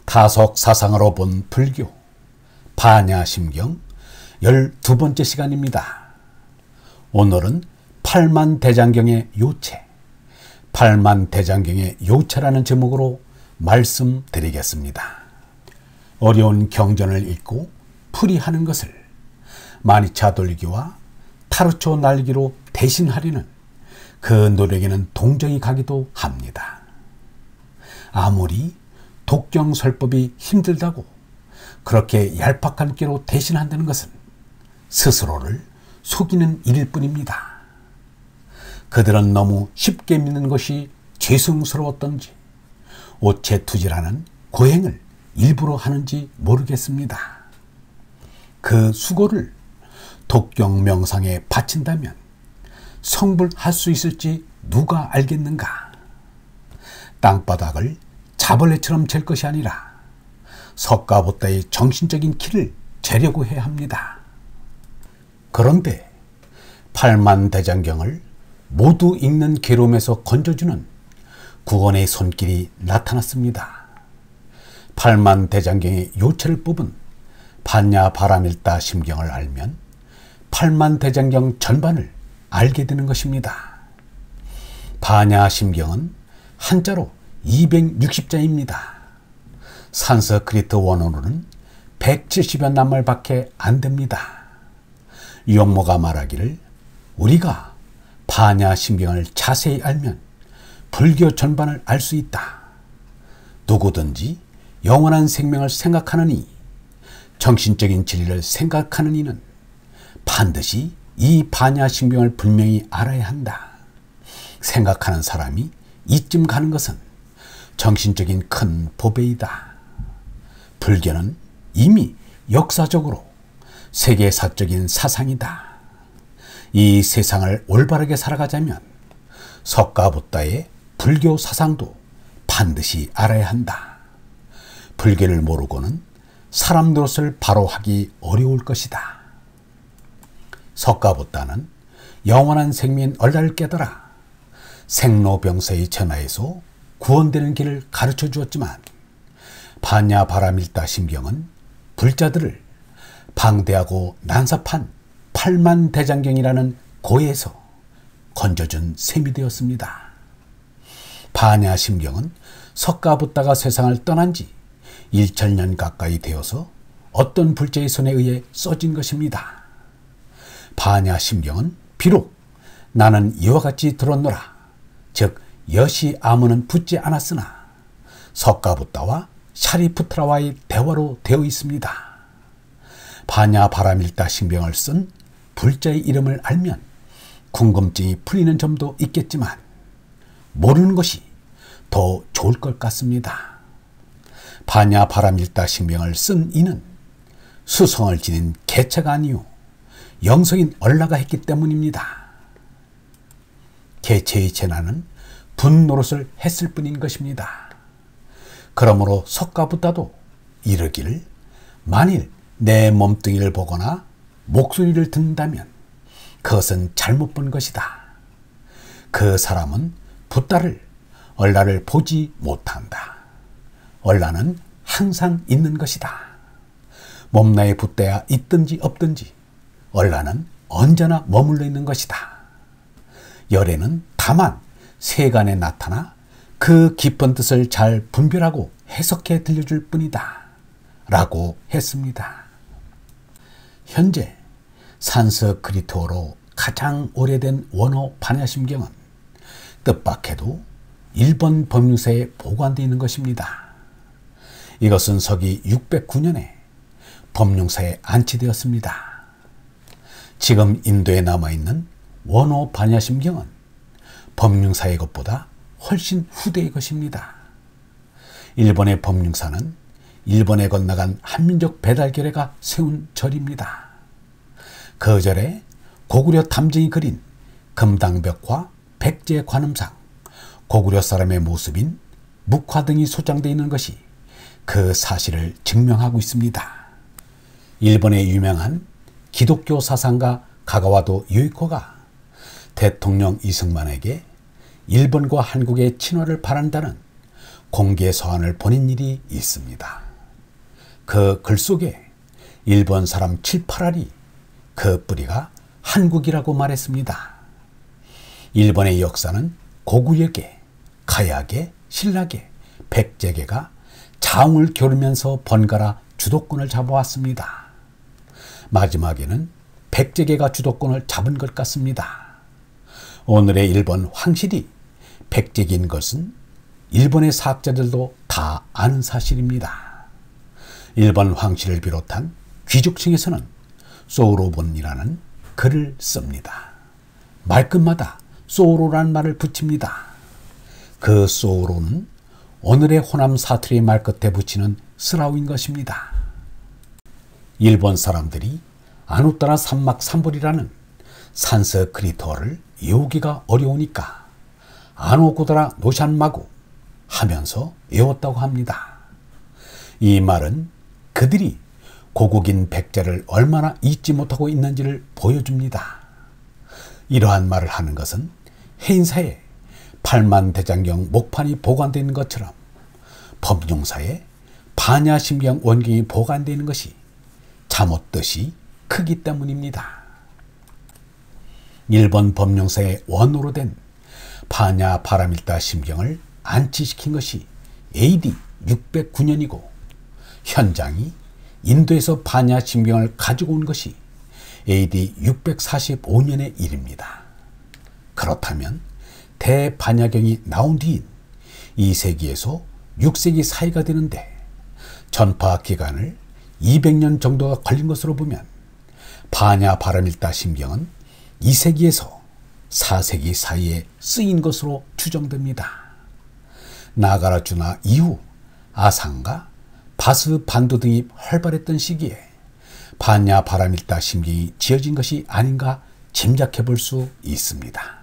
타석 사상으로 본 불교 반야심경 12번째 시간입니다. 오늘은 팔만대장경의 요체, 팔만대장경의 요체라는 제목으로 말씀드리겠습니다. 어려운 경전을 읽고 풀이하는 것을 마니차 돌리기와 타르초 날기로 대신하려는 그 노력에는 동정이 가기도 합니다. 아무리 독경설법이 힘들다고 그렇게 얄팍한 꾀로 대신한다는 것은 스스로를 속이는 일일 뿐입니다. 그들은 너무 쉽게 믿는 것이 죄송스러웠던지 오체투지라는 고행을 일부러 하는지 모르겠습니다. 그 수고를 독경명상에 바친다면 성불할 수 있을지 누가 알겠는가? 땅바닥을 자벌레처럼 잴 것이 아니라 석가보다의 정신적인 키를 재려고 해야 합니다. 그런데 팔만대장경을 모두 읽는 괴로움에서 건져주는 구원의 손길이 나타났습니다. 팔만대장경의 요체를 뽑은 반야바라밀다 심경을 알면 팔만대장경 전반을 알게 되는 것입니다. 반야심경은 한자로 260자입니다. 산스크리트 원어로는 170여 낱말밖에 안 됩니다. 용모가 말하기를 우리가 반야심경을 자세히 알면 불교 전반을 알 수 있다. 누구든지 영원한 생명을 생각하는 이, 정신적인 진리를 생각하는 이는 반드시 이 반야심경을 분명히 알아야 한다. 생각하는 사람이 이쯤 가는 것은 정신적인 큰 보배이다. 불교는 이미 역사적으로 세계사적인 사상이다. 이 세상을 올바르게 살아가자면 석가부다의 불교 사상도 반드시 알아야 한다. 불교를 모르고는 사람 노릇을 바로 하기 어려울 것이다. 석가부다는 영원한 생명인 얼라를 깨달아 생로병사의 전하에서 구원되는 길을 가르쳐 주었지만 반야바라밀다 심경은 불자들을 방대하고 난삽한 팔만대장경이라는 고해에서 건져준 셈이 되었습니다. 반야심경은 석가부다가 세상을 떠난 지 1000년 가까이 되어서 어떤 불자의 손에 의해 써진 것입니다. 반야심경은 비록 나는 이와 같이 들었노라, 즉 여시 아무는 붙지 않았으나 석가부다와 샤리푸트라와의 대화로 되어 있습니다. 반야바라밀다 심경을 쓴 불자의 이름을 알면 궁금증이 풀리는 점도 있겠지만 모르는 것이 더 좋을 것 같습니다. 반야바라밀다 심경을 쓴 이는 수성을 지닌 개체가 아니요 영성인 얼라가 했기 때문입니다. 개체의 재난은 분노릇을 했을 뿐인 것입니다. 그러므로 석가부다도 이르기를 만일 내 몸뚱이를 보거나 목소리를 듣는다면 그것은 잘못 본 것이다. 그 사람은 부다를 얼라를 보지 못한다. 얼라는 항상 있는 것이다. 몸나에 부다야 있든지 없든지 얼라는 언제나 머물러 있는 것이다. 열애는 다만 세간에 나타나 그 깊은 뜻을 잘 분별하고 해석해 들려줄 뿐이다 라고 했습니다. 현재 산스크리트어로 가장 오래된 원어 반야심경은 뜻밖에도 일본 법륜사에 보관되어 있는 것입니다. 이것은 서기 609년에 법륜사에 안치되었습니다. 지금 인도에 남아있는 원어 반야심경은 법륜사의 것보다 훨씬 후대의 것입니다. 일본의 법륜사는 일본에 건너간 한민족 배달결례가 세운 절입니다. 그 절에 고구려 탐정이 그린 금당벽화, 백제관음상, 고구려 사람의 모습인 묵화 등이 소장되어 있는 것이 그 사실을 증명하고 있습니다. 일본의 유명한 기독교 사상가 가가와도 요이코가 대통령 이승만에게 일본과 한국의 친화를 바란다는 공개 서한을 보낸 일이 있습니다. 그 글 속에 일본 사람 7, 8알이 그 뿌리가 한국이라고 말했습니다. 일본의 역사는 고구려계, 가야계, 신라계, 백제계가 자웅을 겨루면서 번갈아 주도권을 잡아왔습니다. 마지막에는 백제계가 주도권을 잡은 것 같습니다. 오늘의 일본 황실이 백제계인 것은 일본의 사학자들도 다 아는 사실입니다. 일본 황실을 비롯한 귀족층에서는 소우로본이라는 글을 씁니다. 말끝마다 소우로라는 말을 붙입니다. 그 소우로는 오늘의 호남 사투리 말끝에 붙이는 스라우인 것입니다. 일본 사람들이 아누따라 산막 산불이라는 산스크리트어를 외우기가 어려우니까 아노고다라 노샨마구 하면서 외웠다고 합니다. 이 말은 그들이 고국인 백제를 얼마나 잊지 못하고 있는지를 보여줍니다. 이러한 말을 하는 것은 해인사에 팔만대장경 목판이 보관되어 있는 것처럼 법룡사에 반야심경 원경이 보관되어 있는 것이 잠옷듯이 크기 때문입니다. 일본 법룡사의 원으로 된 반야 바라밀다 심경을 안치시킨 것이 AD 609년이고 현장이 인도에서 반야 심경을 가지고 온 것이 AD 645년의 일입니다. 그렇다면 대반야경이 나온 뒤인 2세기에서 6세기 사이가 되는데 전파 기간을 200년 정도가 걸린 것으로 보면 반야 바라밀다 심경은 2세기에서 4세기 사이에 쓰인 것으로 추정됩니다. 나가라주나 이후 아상과 바스 반도 등이 활발했던 시기에 반야 바라밀다 심경이 지어진 것이 아닌가 짐작해 볼 수 있습니다.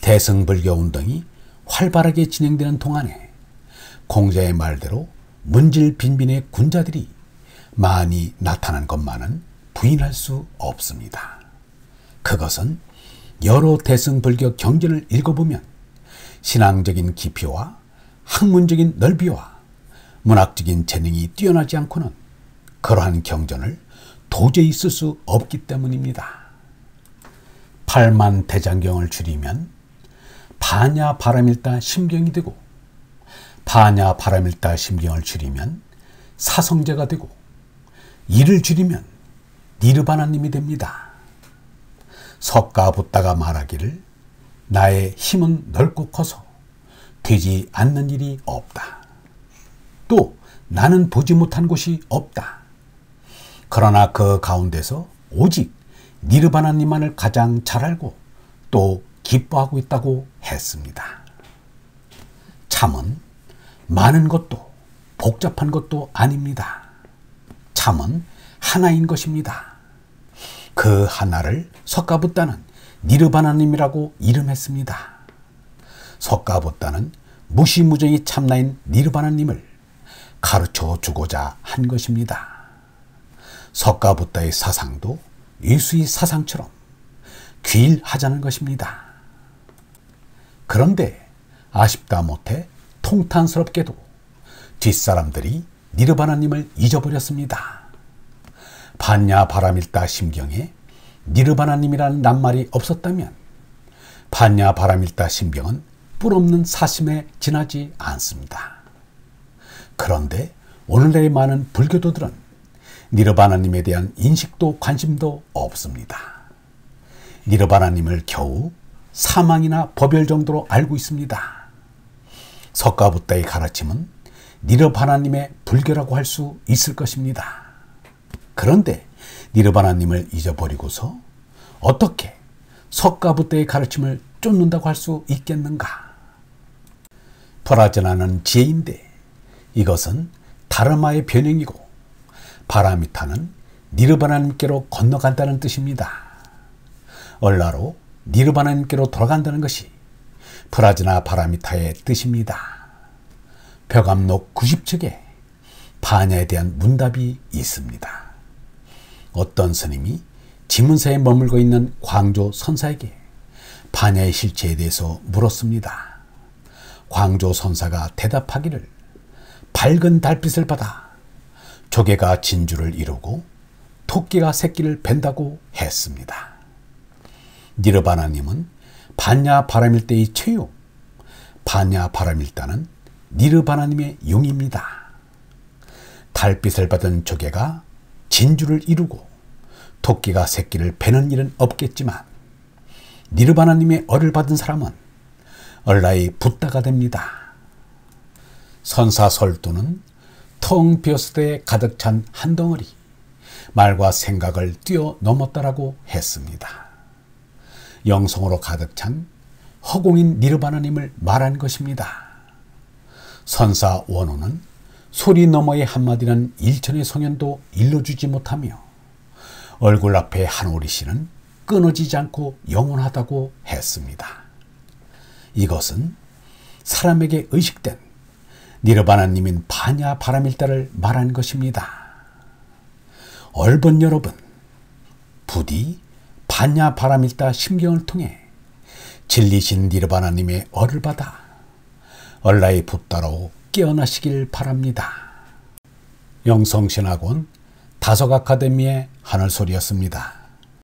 대승불교 운동이 활발하게 진행되는 동안에 공자의 말대로 문질빈빈의 군자들이 많이 나타난 것만은 부인할 수 없습니다. 그것은 여러 대승불교 경전을 읽어보면 신앙적인 깊이와 학문적인 넓이와 문학적인 재능이 뛰어나지 않고는 그러한 경전을 도저히 쓸 수 없기 때문입니다. 팔만대장경을 줄이면 반야 바라밀다 심경이 되고 반야 바라밀다 심경을 줄이면 사성제가 되고 이를 줄이면 니르바나님이 됩니다. 석가붓다가 말하기를 나의 힘은 넓고 커서 되지 않는 일이 없다. 또 나는 보지 못한 곳이 없다. 그러나 그 가운데서 오직 니르바나님만을 가장 잘 알고 또 기뻐하고 있다고 했습니다. 참은 많은 것도 복잡한 것도 아닙니다. 참은 하나인 것입니다. 그 하나를 석가붓다는 니르바나님이라고 이름했습니다. 석가붓다는 무시무정이 참나인 니르바나님을 가르쳐 주고자 한 것입니다. 석가붓다의 사상도 예수의 사상처럼 귀일하자는 것입니다. 그런데 아쉽다 못해 통탄스럽게도 뒷사람들이 니르바나님을 잊어버렸습니다. 반야 바라밀다 심경에 니르바나님이라는 낱말이 없었다면 반야 바라밀다 심경은 뿔없는 사심에 지나지 않습니다. 그런데 오늘날의 많은 불교도들은 니르바나님에 대한 인식도 관심도 없습니다. 니르바나님을 겨우 사망이나 법열 정도로 알고 있습니다. 석가붓다의 가르침은 니르바나님의 불교라고 할 수 있을 것입니다. 그런데 니르바나님을 잊어버리고서 어떻게 석가붓다의 가르침을 쫓는다고 할 수 있겠는가? 프라자나는 지혜인데 이것은 다르마의 변형이고 바라미타는 니르바나님께로 건너간다는 뜻입니다. 얼라로 니르바나님께로 돌아간다는 것이 프라자나 바라미타의 뜻입니다. 벽암록 90척에 반야에 대한 문답이 있습니다. 어떤 스님이 지문사에 머물고 있는 광조 선사에게 반야의 실체에 대해서 물었습니다. 광조 선사가 대답하기를 밝은 달빛을 받아 조개가 진주를 이루고 토끼가 새끼를 벤다고 했습니다. 니르바나님은 반야 바라밀대의 최용, 반야 바라밀다는 니르바나님의 용입니다. 달빛을 받은 조개가 진주를 이루고 토끼가 새끼를 베는 일은 없겠지만 니르바나님의 얼을 받은 사람은 얼라의 붓다가 됩니다. 선사 설두는 텅 비었을 때 가득 찬 한 덩어리 말과 생각을 뛰어넘었다라고 했습니다. 영성으로 가득 찬 허공인 니르바나님을 말한 것입니다. 선사 원호는 소리 너머의 한마디는 일천의 성현도 일러주지 못하며 얼굴 앞에 한 오리씨는 끊어지지 않고 영원하다고 했습니다. 이것은 사람에게 의식된 니르바나님인 반야 바라밀다를 말한 것입니다. 얼번 여러분, 부디 반야 바라밀다 심경을 통해 진리신 니르바나님의 얼을 받아 얼라의 붓다로 깨어나시길 바랍니다. 영성신학원 다석아카데미의 하늘소리였습니다.